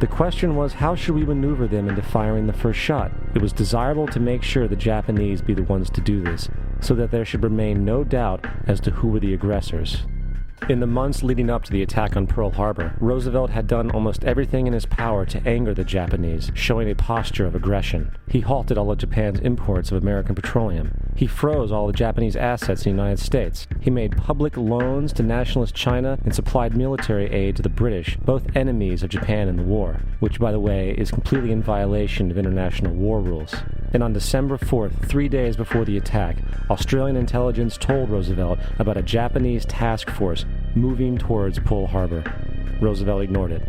The question was, how should we maneuver them into firing the first shot? It was desirable to make sure the Japanese be the ones to do this, so that there should remain no doubt as to who were the aggressors. In the months leading up to the attack on Pearl Harbor, Roosevelt had done almost everything in his power to anger the Japanese, showing a posture of aggression. He halted all of Japan's imports of American petroleum. He froze all the Japanese assets in the United States. He made public loans to nationalist China and supplied military aid to the British, both enemies of Japan in the war, which, by the way, is completely in violation of international war rules. And on December 4th, 3 days before the attack, Australian intelligence told Roosevelt about a Japanese task force moving towards Pearl Harbor. Roosevelt ignored it.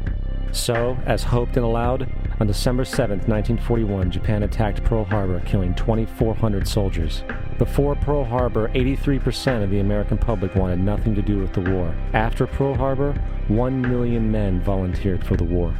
So, as hoped and allowed, on December 7, 1941, Japan attacked Pearl Harbor, killing 2,400 soldiers. Before Pearl Harbor, 83% of the American public wanted nothing to do with the war. After Pearl Harbor, 1 million men volunteered for the war.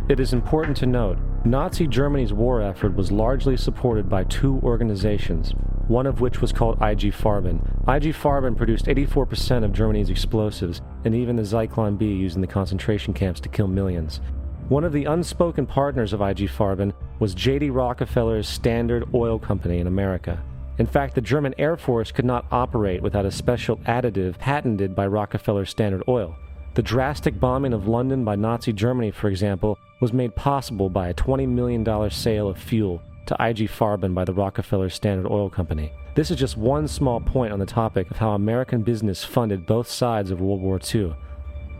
It is important to note, Nazi Germany's war effort was largely supported by two organizations, one of which was called IG Farben. IG Farben produced 84% of Germany's explosives, and even the Zyklon B used in the concentration camps to kill millions. One of the unspoken partners of IG Farben was J.D. Rockefeller's Standard Oil Company in America. In fact, the German Air Force could not operate without a special additive patented by Rockefeller's Standard Oil. The drastic bombing of London by Nazi Germany, for example, was made possible by a $20 million sale of fuel to IG Farben by the Rockefeller Standard Oil Company. This is just one small point on the topic of how American business funded both sides of World War II.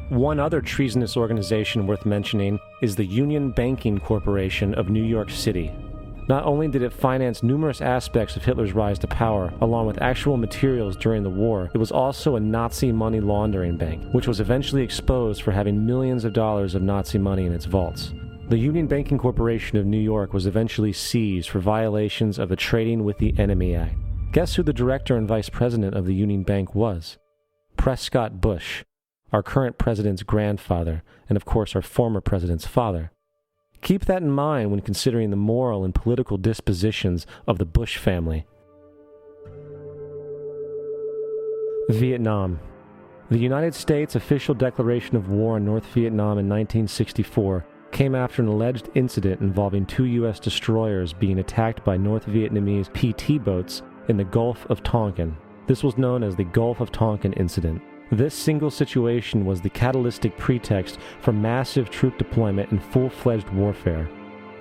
One other treasonous organization worth mentioning is the Union Banking Corporation of New York City. Not only did it finance numerous aspects of Hitler's rise to power, along with actual materials during the war, it was also a Nazi money laundering bank, which was eventually exposed for having millions of dollars of Nazi money in its vaults. The Union Banking Corporation of New York was eventually seized for violations of the Trading with the Enemy Act. Guess who the director and vice president of the Union Bank was? Prescott Bush, our current president's grandfather, and of course our former president's father. Keep that in mind when considering the moral and political dispositions of the Bush family. Vietnam. The United States' official declaration of war on North Vietnam in 1964 came after an alleged incident involving two U.S. destroyers being attacked by North Vietnamese PT boats in the Gulf of Tonkin. This was known as the Gulf of Tonkin Incident. This single situation was the catalytic pretext for massive troop deployment and full-fledged warfare.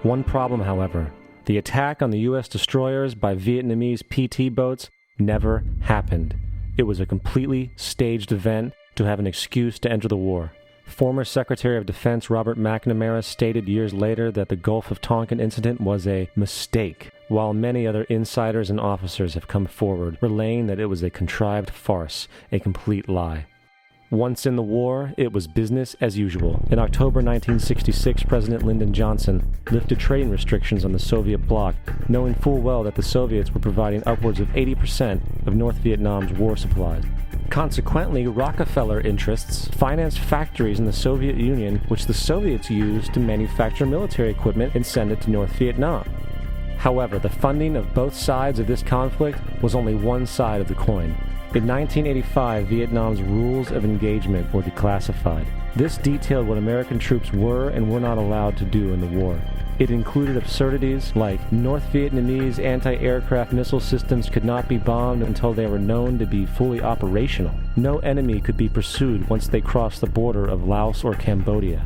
One problem, however, the attack on the U.S. destroyers by Vietnamese PT boats never happened. It was a completely staged event to have an excuse to enter the war. Former Secretary of Defense Robert McNamara stated years later that the Gulf of Tonkin incident was a mistake, while many other insiders and officers have come forward, relaying that it was a contrived farce, a complete lie. Once in the war, it was business as usual. In October 1966, President Lyndon Johnson lifted trading restrictions on the Soviet bloc, knowing full well that the Soviets were providing upwards of 80% of North Vietnam's war supplies. Consequently, Rockefeller interests financed factories in the Soviet Union, which the Soviets used to manufacture military equipment and send it to North Vietnam. However, the funding of both sides of this conflict was only one side of the coin. In 1985, Vietnam's rules of engagement were declassified. This detailed what American troops were and were not allowed to do in the war. It included absurdities like North Vietnamese anti-aircraft missile systems could not be bombed until they were known to be fully operational. No enemy could be pursued once they crossed the border of Laos or Cambodia.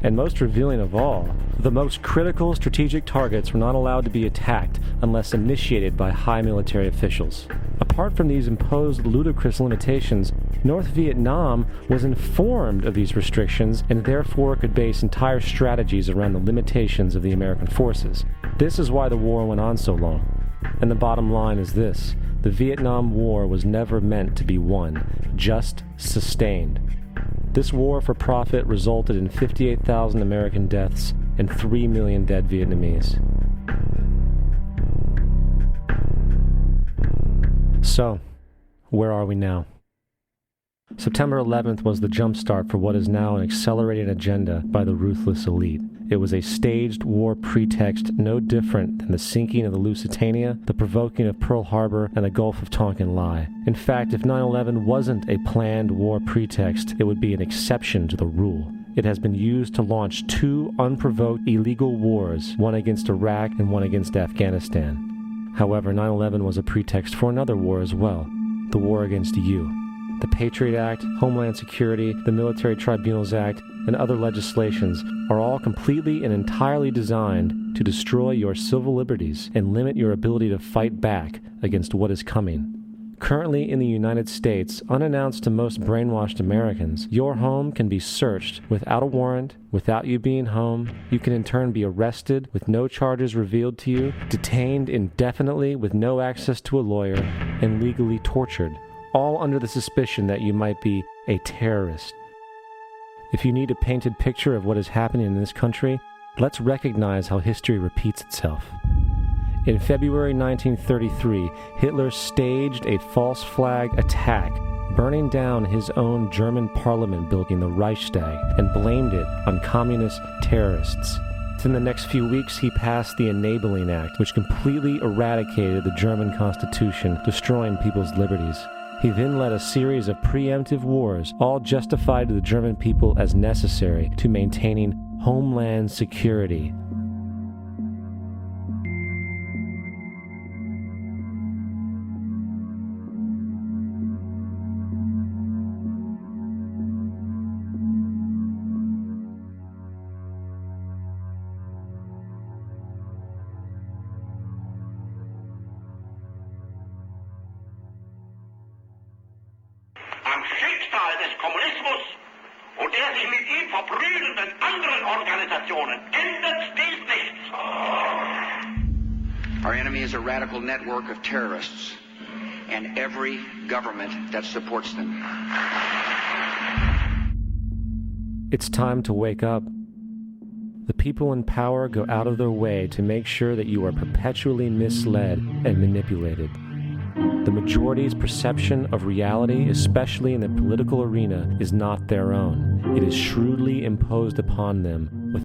And most revealing of all, the most critical strategic targets were not allowed to be attacked unless initiated by high military officials. Apart from these imposed ludicrous limitations, North Vietnam was informed of these restrictions and therefore could base entire strategies around the limitations of the American forces. This is why the war went on so long. And the bottom line is this: the Vietnam War was never meant to be won, just sustained. This war for profit resulted in 58,000 American deaths and 3 million dead Vietnamese. So, where are we now? September 11th was the jumpstart for what is now an accelerated agenda by the ruthless elite. It was a staged war pretext no different than the sinking of the Lusitania, the provoking of Pearl Harbor, and the Gulf of Tonkin lie. In fact, if 9/11 wasn't a planned war pretext, it would be an exception to the rule. it has been used to launch 2 unprovoked illegal wars, one against Iraq and one against Afghanistan. However, 9/11 was a pretext for another war as well, the war against you. The Patriot Act, Homeland Security, the Military Tribunals Act, and other legislations are all completely and entirely designed to destroy your civil liberties and limit your ability to fight back against what is coming. Currently in the United States, unannounced to most brainwashed Americans, your home can be searched without a warrant, without you being home. You can in turn be arrested with no charges revealed to you, detained indefinitely with no access to a lawyer, and legally tortured, all under the suspicion that you might be a terrorist. If you need a painted picture of what is happening in this country, let's recognize how history repeats itself. In February 1933, Hitler staged a false flag attack, burning down his own German parliament building, the Reichstag, and blamed it on communist terrorists. Within the next few weeks, he passed the Enabling Act, which completely eradicated the German Constitution, destroying people's liberties. He then led a series of preemptive wars, all justified to the German people as necessary to maintaining homeland security. Am Schicksal des Kommunismus und der sich mit ihm verbrüdernden anderen Organisationen ändert dies nichts. Our enemy is a radical network of terrorists and every government that supports them. It's time to wake up. The people in power go out of their way to make sure that you are perpetually misled and manipulated. The majority's perception of reality, especially in the political arena, is not their own. It is shrewdly imposed upon them with